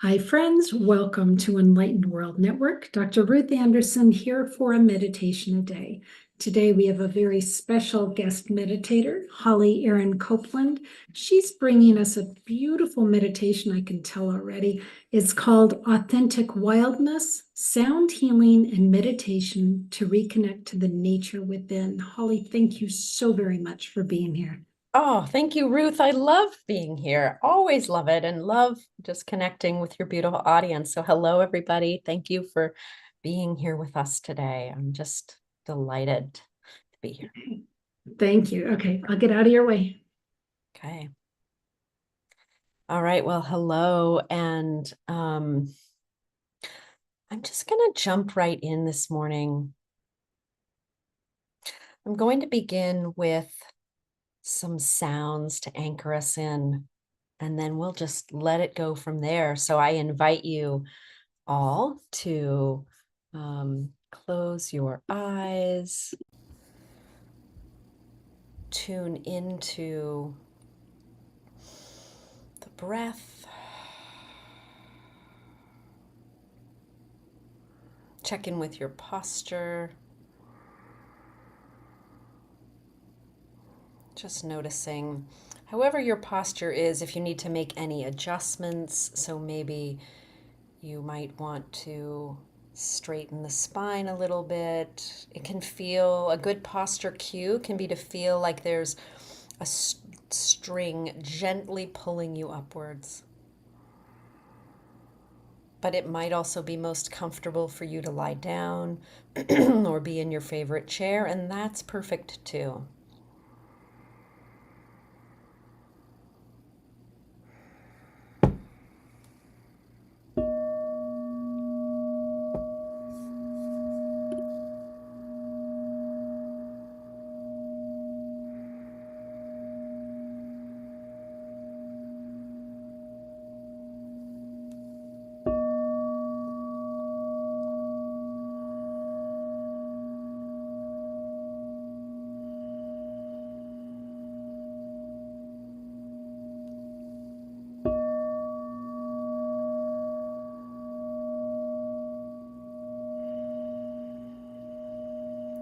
Hi, friends. Welcome to Enlightened World Network. Dr. Ruth Anderson here for a meditation a day. Today, we have a very special guest meditator, Erin Copeland. She's bringing us a beautiful meditation, I can tell already. It's called Authentic Wildness, Sound Healing and Meditation to Reconnect to the Nature Within. Holly, thank you so very much for being here. Oh, thank you, Ruth. I love being here. Always love it and love just connecting with your beautiful audience. So hello, everybody. Thank you for being here with us today. I'm just delighted to be here. Thank you. Okay, I'll get out of your way. Okay. All right. Well, hello. And I'm just going to jump right in this morning. I'm going to begin with some sounds to anchor us in, and then we'll just let it go from there. So I invite you all to close your eyes, tune into the breath, check in with your posture, just noticing however your posture is, if you need to make any adjustments. So maybe you might want to straighten the spine a little bit. It can feel, a good posture cue can be to feel like there's a string gently pulling you upwards. But it might also be most comfortable for you to lie down or be in your favorite chair, and that's perfect too.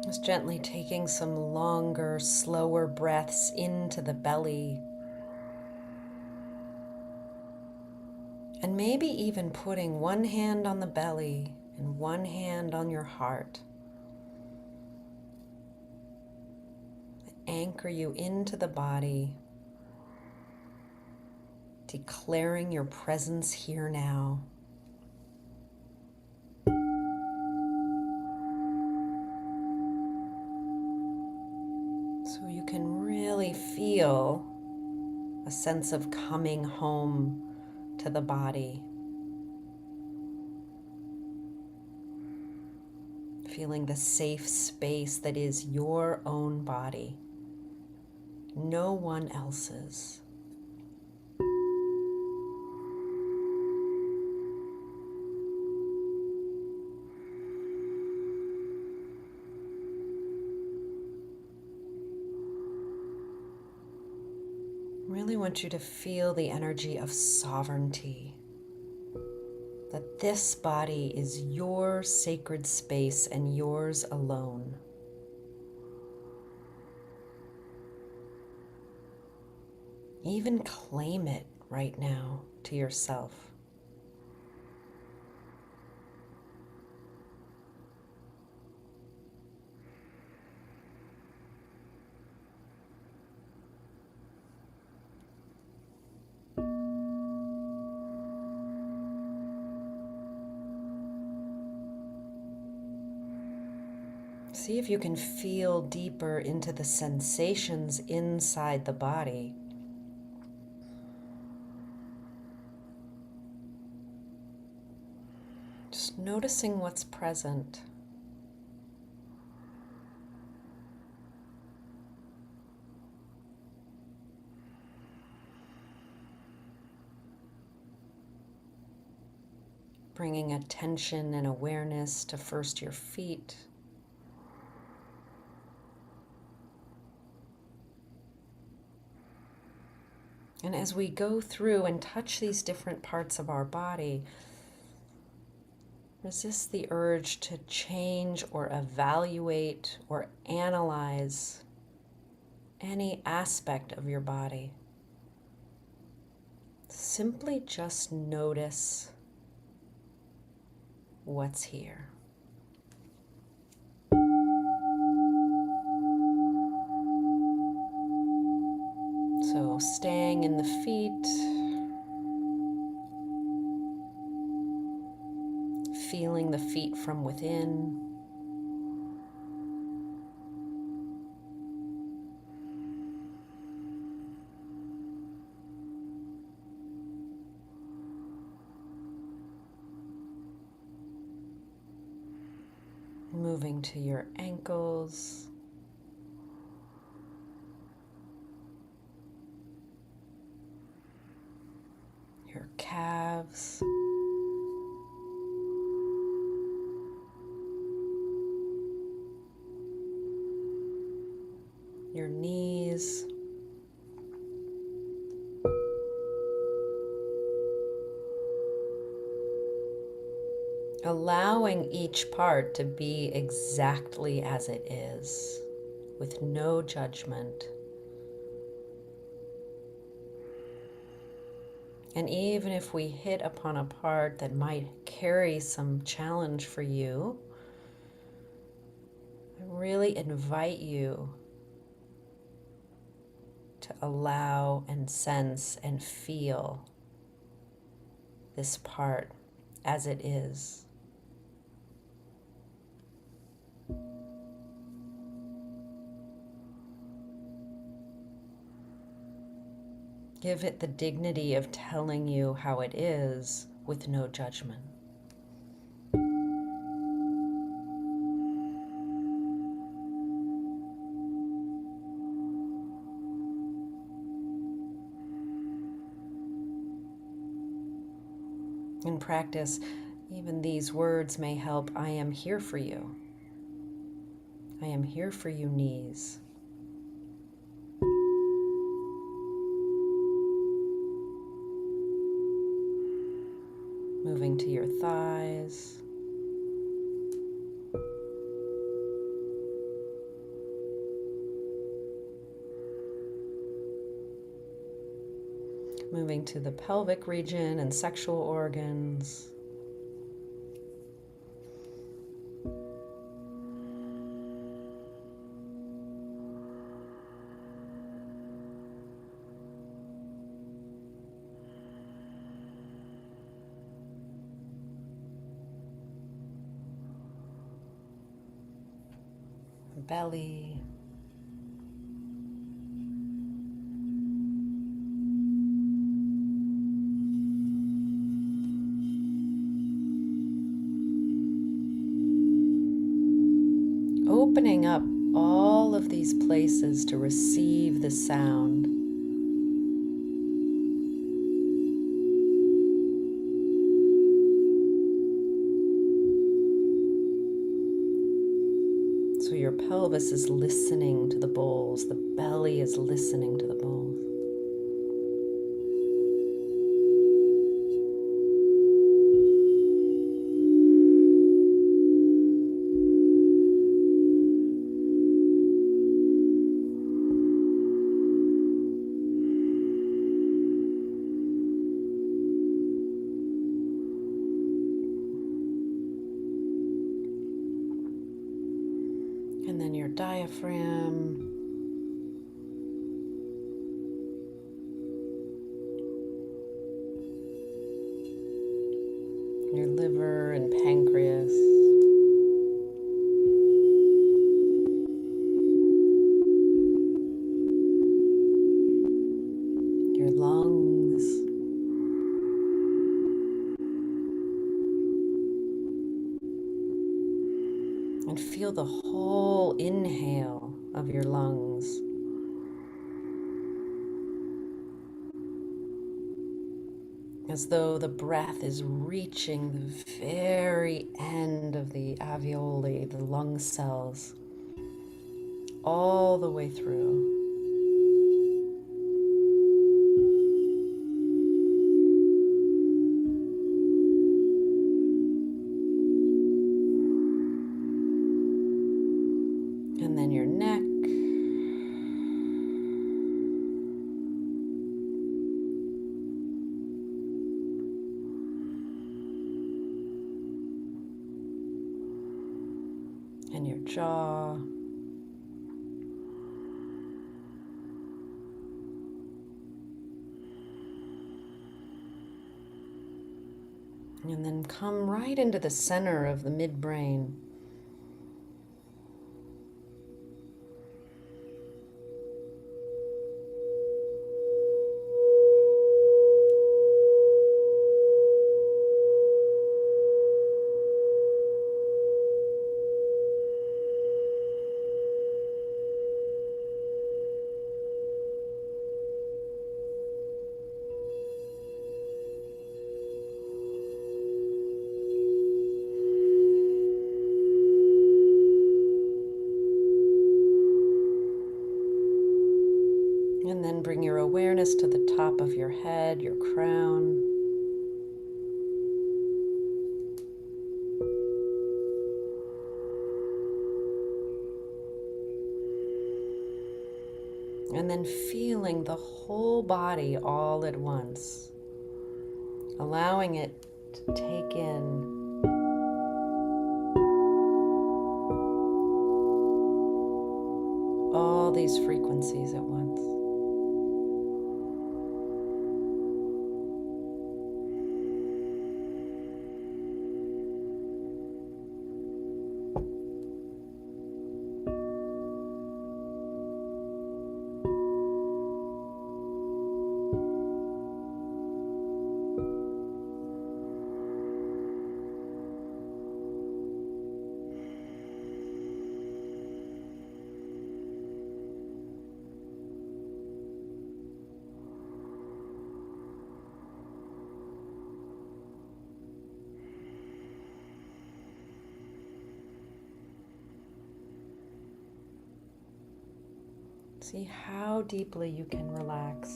Just gently taking some longer, slower breaths into the belly. And maybe even putting one hand on the belly and one hand on your heart. Anchor you into the body, declaring your presence here now. So you can really feel a sense of coming home to the body. Feeling the safe space that is your own body, no one else's. Really want you to feel the energy of sovereignty, that this body is your sacred space and yours alone. Even claim it right now to yourself. See if you can feel deeper into the sensations inside the body. Just noticing what's present. Bringing attention and awareness to first your feet, And as we go through and touch these different parts of our body, resist the urge to change or evaluate or analyze any aspect of your body. Simply just notice what's here. So staying in the feet, feeling the feet from within. Moving to your ankles, your calves, your knees, allowing each part to be exactly as it is, with no judgment. And even if we hit upon a part that might carry some challenge for you, I really invite you to allow and sense and feel this part as it is. Give it the dignity of telling you how it is with no judgment. In practice, even these words may help. I am here for you. I am here for you, knees. Moving to your thighs. Moving to the pelvic region and sexual organs. Belly. Opening up all of these places to receive the sound. So your pelvis is listening to the bowls, the belly is listening to the bowls. And then your diaphragm, your liver and pancreas, your lungs, and feel the whole inhale of your lungs. As though the breath is reaching the very end of the alveoli, the lung cells, all the way through. and your jaw. And then come right into the center of the midbrain. And then bring your awareness to the top of your head, your crown. And then feeling the whole body all at once, allowing it to take in all these frequencies at once. See how deeply you can relax.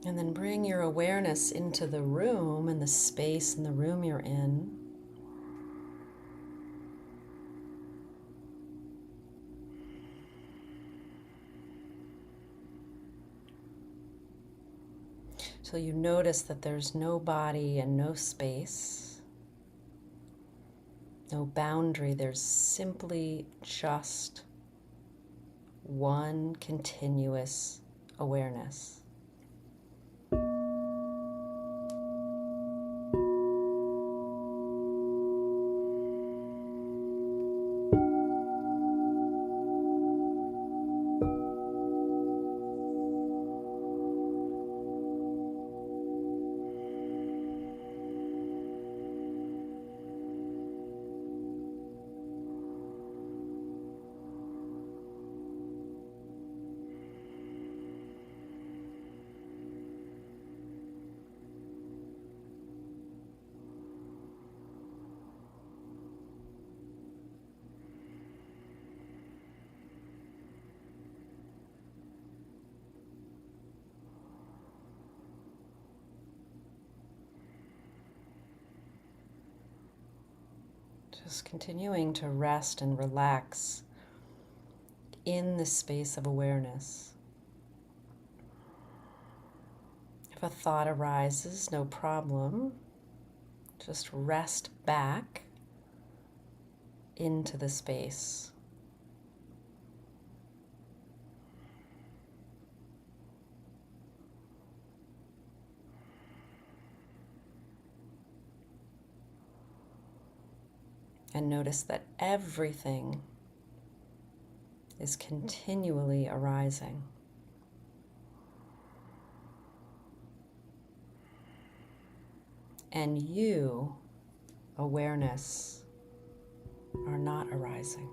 And then bring your awareness into the room and the space in the room you're in. So you notice that there's no body and no space, no boundary. There's simply just one continuous awareness. Just continuing to rest and relax in the space of awareness. If a thought arises, no problem. Just rest back into the space. And notice that everything is continually arising. And you, awareness, are not arising.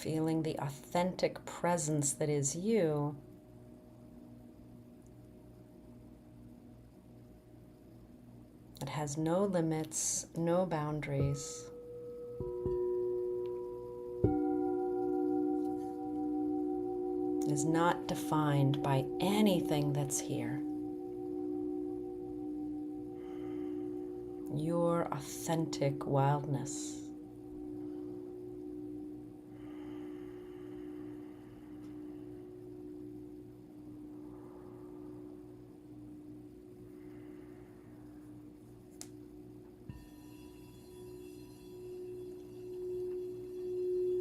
feeling the authentic presence that is you. It has no limits, no boundaries. It is not defined by anything that's here. Your authentic wildness.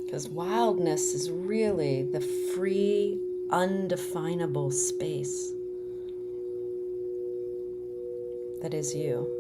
Because wildness is really the free, undefinable space that is you.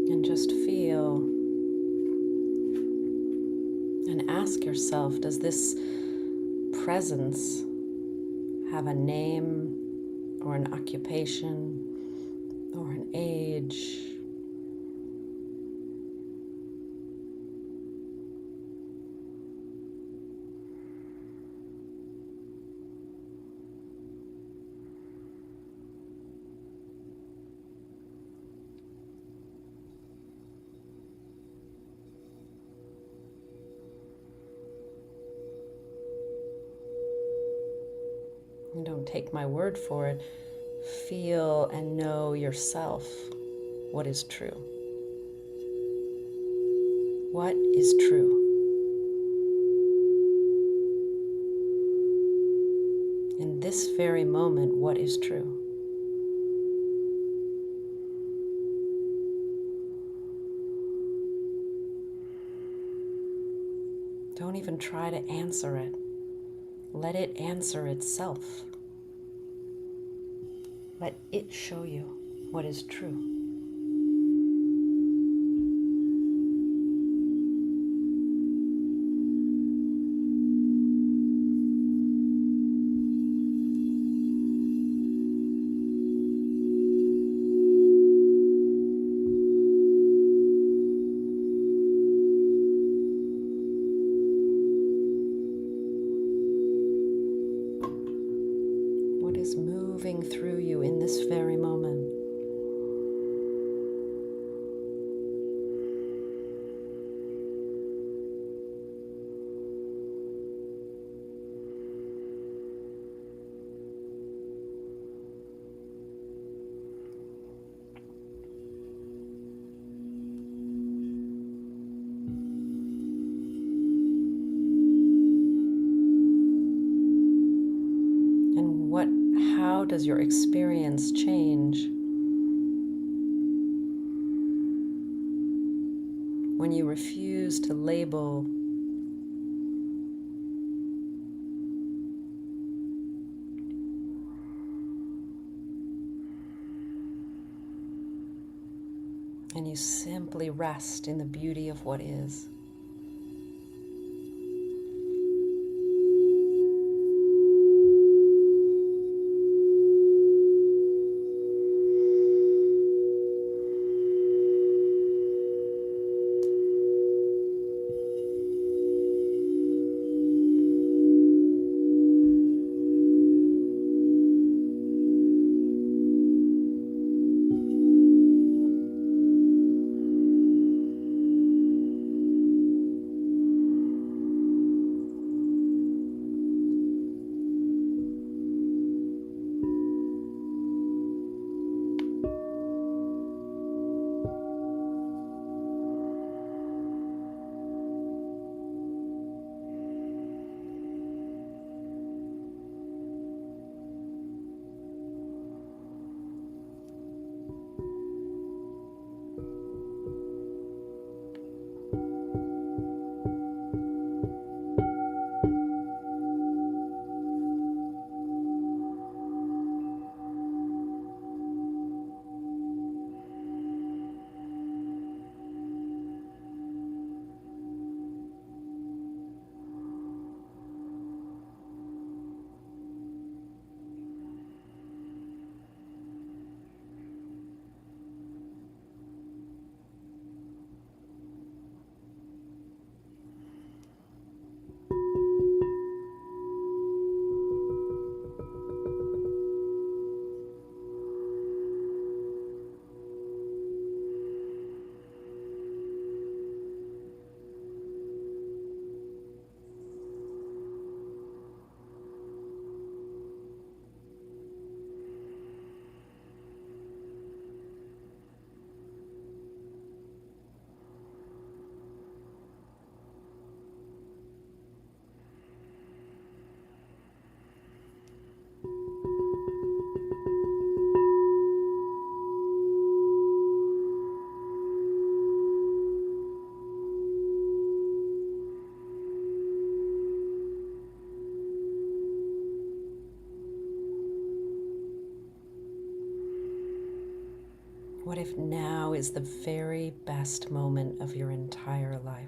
And just feel and ask yourself, does this presence have a name or an occupation or an age? And don't take my word for it. Feel and know yourself what is true. What is true? In this very moment, what is true? Don't even try to answer it. Let it answer itself. Let it show you what is true. What is moving through you in this very moment? How does your experience change when you refuse to label and you simply rest in the beauty of what is? What if now is the very best moment of your entire life?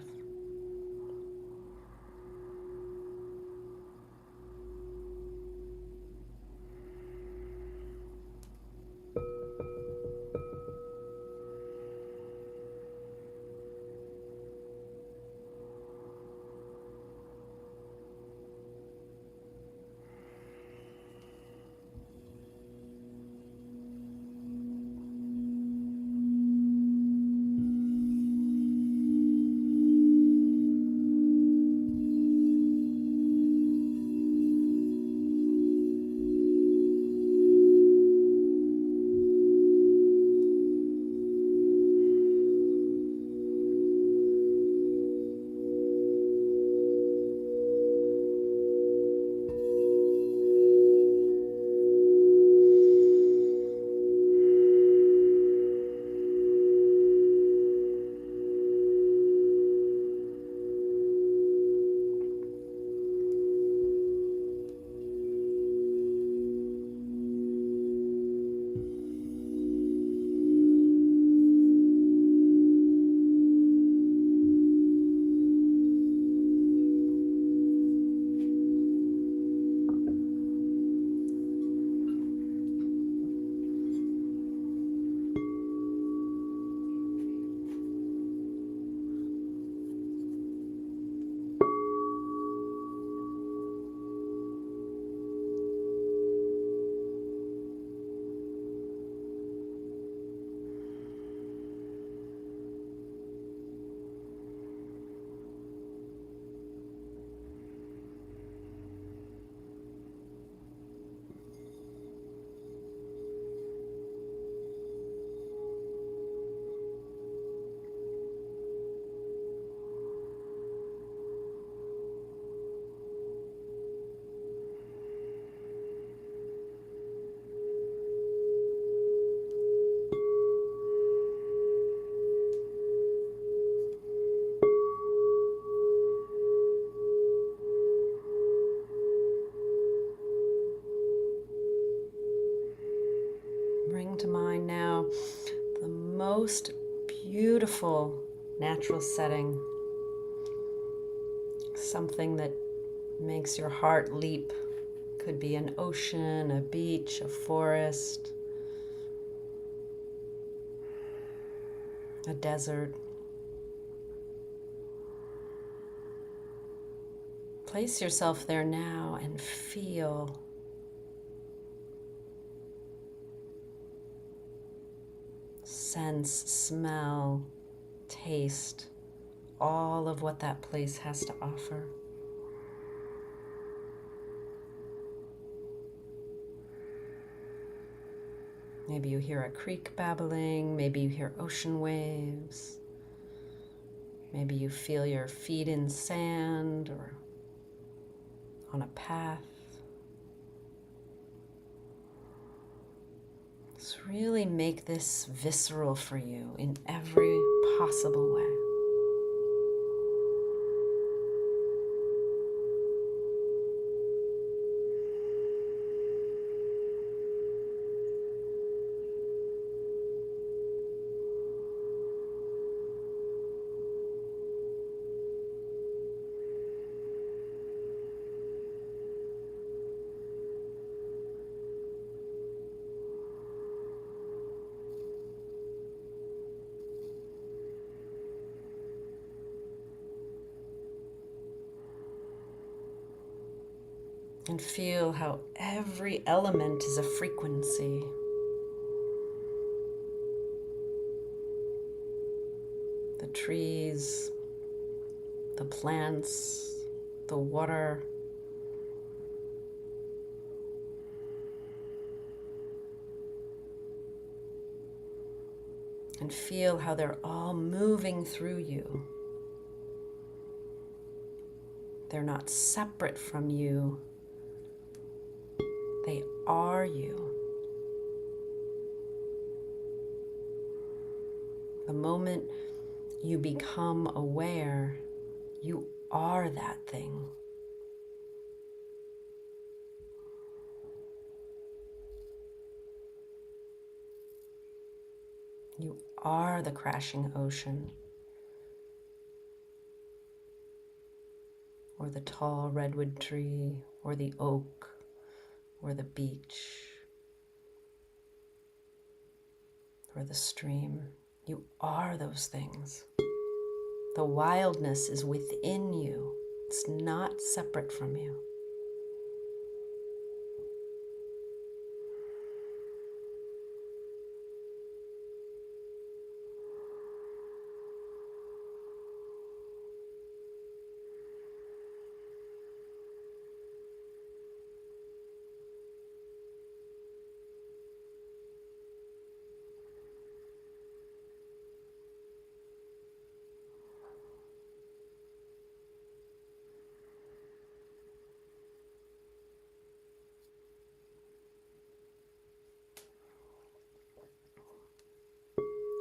Bring to mind now the most beautiful natural setting, something that makes your heart leap. Could be an ocean, a beach, a forest, a desert. Place yourself there now and feel. Sense, smell, taste, all of what that place has to offer. Maybe you hear a creek babbling, maybe you hear ocean waves, maybe you feel your feet in sand or on a path. Just really make this visceral for you in every possible way. And feel how every element is a frequency. The trees, the plants, the water. And feel how they're all moving through you. They're not separate from you. They are you. The moment you become aware, you are that thing. You are the crashing ocean, or the tall redwood tree, or the oak, or the beach, or the stream. You are those things. The wildness is within you. It's not separate from you.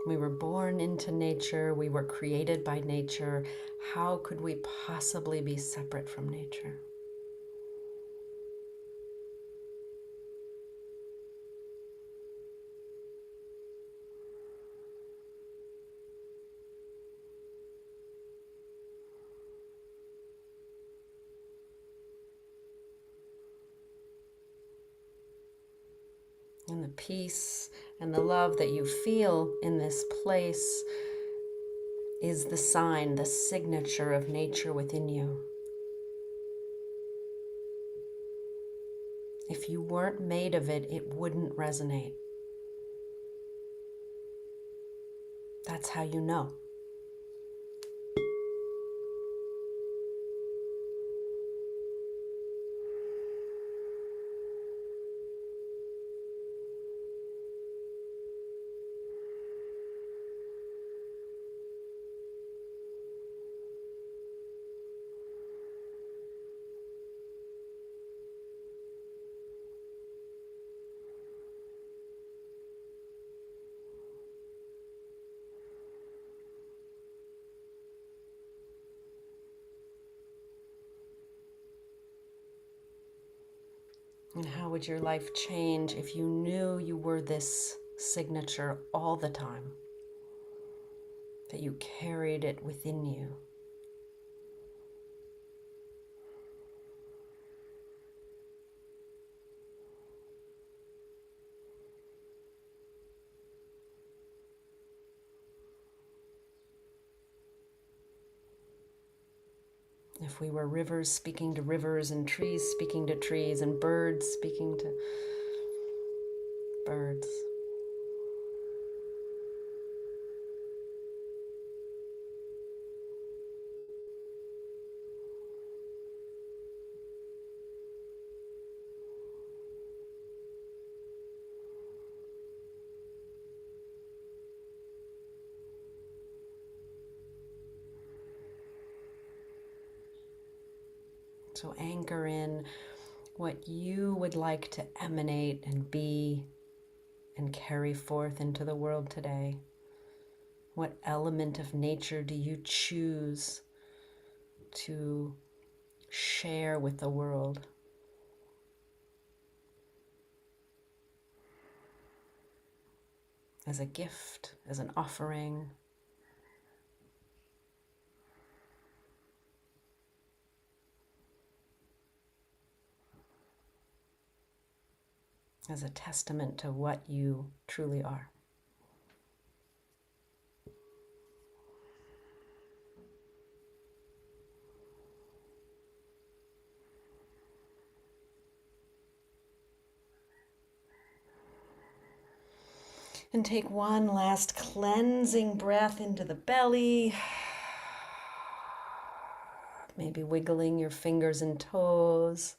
We were born into nature. We were created by nature. How could we possibly be separate from nature? And the peace and the love that you feel in this place is the sign, the signature of nature within you. If you weren't made of it, it wouldn't resonate. That's how you know. And how would your life change if you knew you were this signature all the time? That you carried it within you? If we were rivers speaking to rivers, and trees speaking to trees, and birds speaking to birds. So anchor in what you would like to emanate and be and carry forth into the world today. What element of nature do you choose to share with the world? As a gift, as an offering. As a testament to what you truly are. And take one last cleansing breath into the belly. Maybe wiggling your fingers and toes.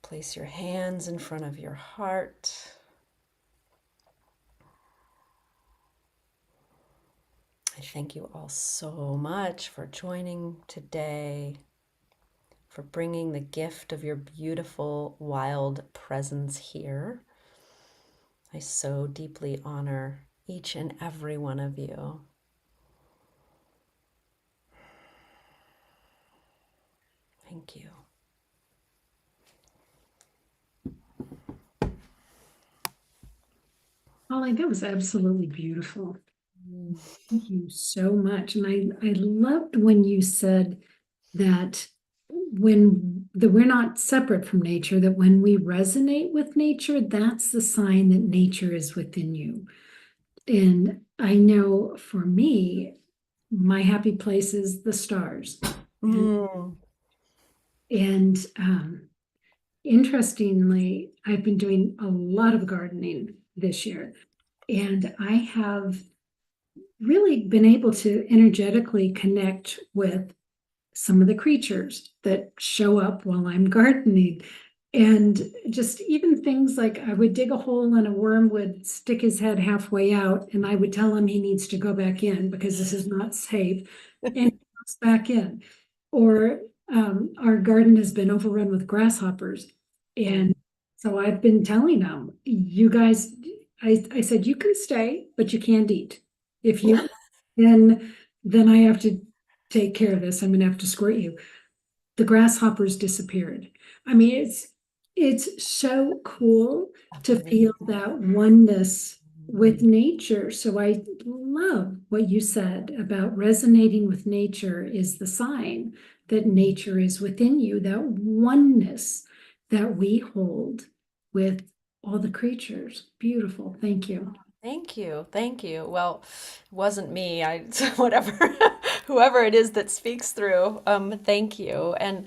Place your hands in front of your heart. I thank you all so much for joining today, for bringing the gift of your beautiful, wild presence here. I so deeply honor each and every one of you. Thank you. Holly, that was absolutely beautiful. Mm. Thank you so much. And I loved when you said that we're not separate from nature, that when we resonate with nature, that's the sign that nature is within you. And I know for me, my happy place is the stars. And Mm. and interestingly, I've been doing a lot of gardening this year, and I have really been able to energetically connect with some of the creatures that show up while I'm gardening. And just even things like I would dig a hole and a worm would stick his head halfway out, and I would tell him he needs to go back in because this is not safe. And he goes back in. Or our garden has been overrun with grasshoppers. Mm. And so I've been telling them, you guys, I said, you can stay, but you can't eat. If you, then I have to take care of this. I'm gonna have to squirt you. The grasshoppers disappeared. I mean, it's so cool to feel Amazing. that oneness with nature. So I love what you said about resonating with nature is the sign that nature is within you, that oneness that we hold with all the creatures. Beautiful. Thank you. Thank you. Thank you. Well, it wasn't me. I whatever whoever it is that speaks through. Thank you. And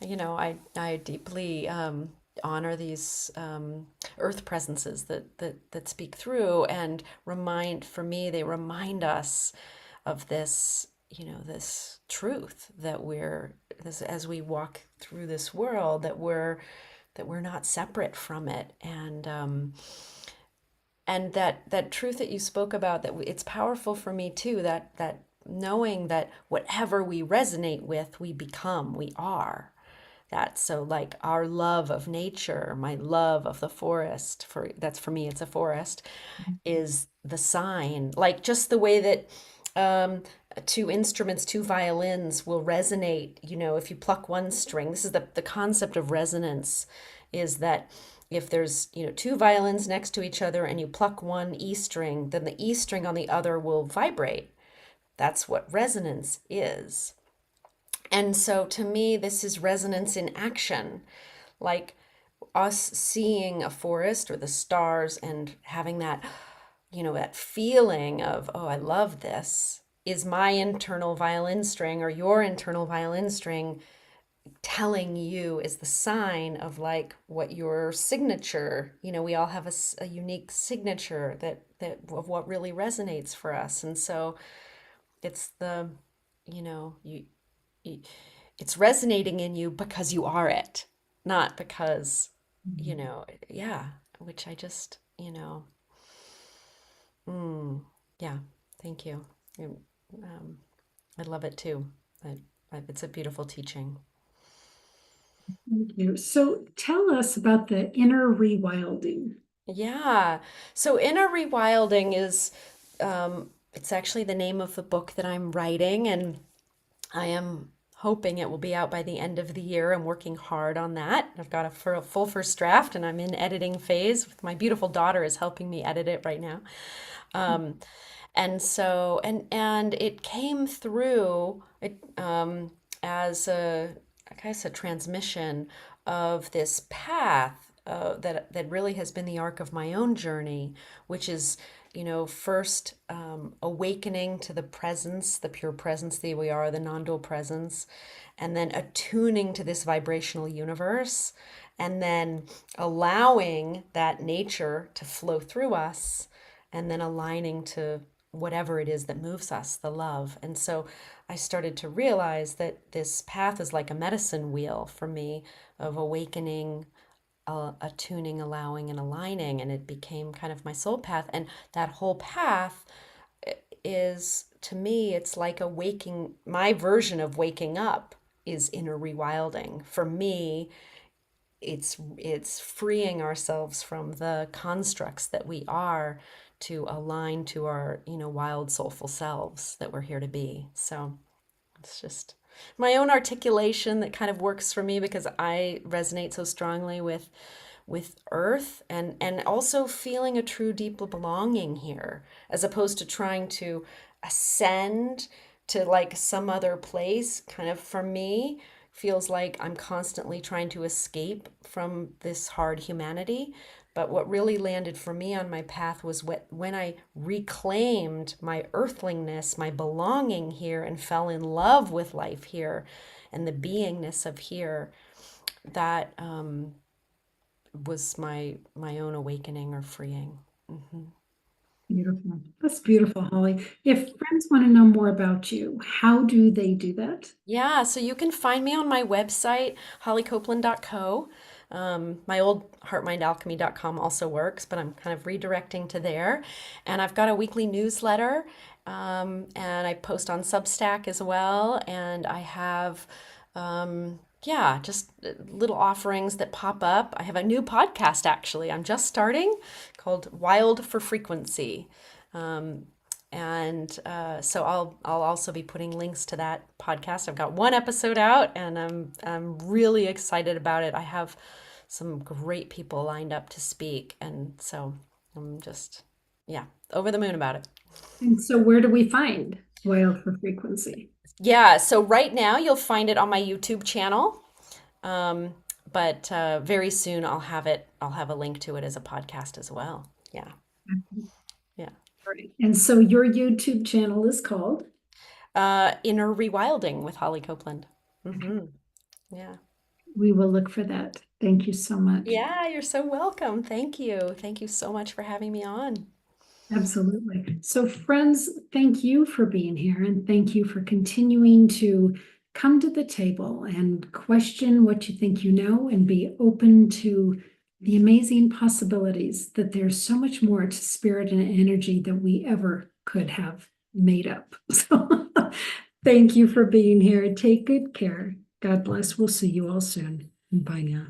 I deeply honor these earth presences that speak through and remind for me they remind us of this, this truth that we're this as we walk through this world that we're not separate from it and that truth that you spoke about that it's powerful for me too that knowing that whatever we resonate with we become we are that so like our love of nature my love of the forest for that's for me it's a forest is the sign like just the way that um, two instruments two violins will resonate if you pluck one string this is the concept of resonance is that if there's two violins next to each other and you pluck one E string, then the E string on the other will vibrate. That's what resonance is. And so to me, this is resonance in action. Like us seeing a forest or the stars and having that, that feeling of, oh, I love this, is my internal violin string or your internal violin string telling you is the sign of like what your signature we all have a unique signature that of what really resonates for us and so it's the you know you it's resonating in you because you are it not because yeah which I just mm, yeah thank you. And, um, I love it too. It's a beautiful teaching. Thank you. So tell us about the inner rewilding. Yeah. So inner rewilding is it's actually the name of the book that I'm writing, and I am hoping it will be out by the end of the year. I'm working hard on that. I've got a full first draft, and I'm in editing phase. My beautiful daughter is helping me edit it right now. Um, and so and it came through it as I guess a transmission of this path that really has been the arc of my own journey, which is first awakening to the presence, the pure presence that we are, the non-dual presence, and then attuning to this vibrational universe, and then allowing that nature to flow through us and then aligning to whatever it is that moves us, the love. And so I started to realize that this path is like a medicine wheel for me of awakening, attuning, allowing, and aligning. And it became kind of my soul path. And that whole path is, to me, it's like a waking, my version of waking up is inner rewilding. For me, it's freeing ourselves from the constructs that we are to align to our wild soulful selves that we're here to be. So it's just my own articulation that kind of works for me because I resonate so strongly with earth, and also feeling a true deep belonging here, as opposed to trying to ascend to like some other place. Kind of for me feels like I'm constantly trying to escape from this hard humanity. But what really landed for me on my path was when I reclaimed my earthlingness, my belonging here, and fell in love with life here and the beingness of here. That was my own awakening or freeing. Hmm. Beautiful. That's beautiful, Holly. If friends want to know more about you, how do they do that? Yeah, so you can find me on my website, hollycopeland.co. My old heartmindalchemy.com also works, but I'm kind of redirecting to there. And I've got a weekly newsletter, and I post on Substack as well. And I have, yeah, just little offerings that pop up. I have a new podcast actually, I'm just starting, called Wild for Frequency. Um, and so I'll also be putting links to that podcast. I've got one episode out, and I'm really excited about it. I have some great people lined up to speak, and so I'm just, yeah, over the moon about it. And so where do we find Wild for Frequency? Yeah, so right now you'll find it on my YouTube channel, um, but very soon I'll have it. I'll have a link to it as a podcast as well. Yeah, yeah. Right. And so your YouTube channel is called? Inner Rewilding with Holly Copeland. Hmm. Yeah. We will look for that. Thank you so much. Yeah, you're so welcome. Thank you. Thank you so much for having me on. Absolutely. So, friends, thank you for being here and thank you for continuing to come to the table and question what you think you know and be open to the amazing possibilities that there's so much more to spirit and energy than we ever could have made up. So, thank you for being here. Take good care. God bless. We'll see you all soon. Bye now.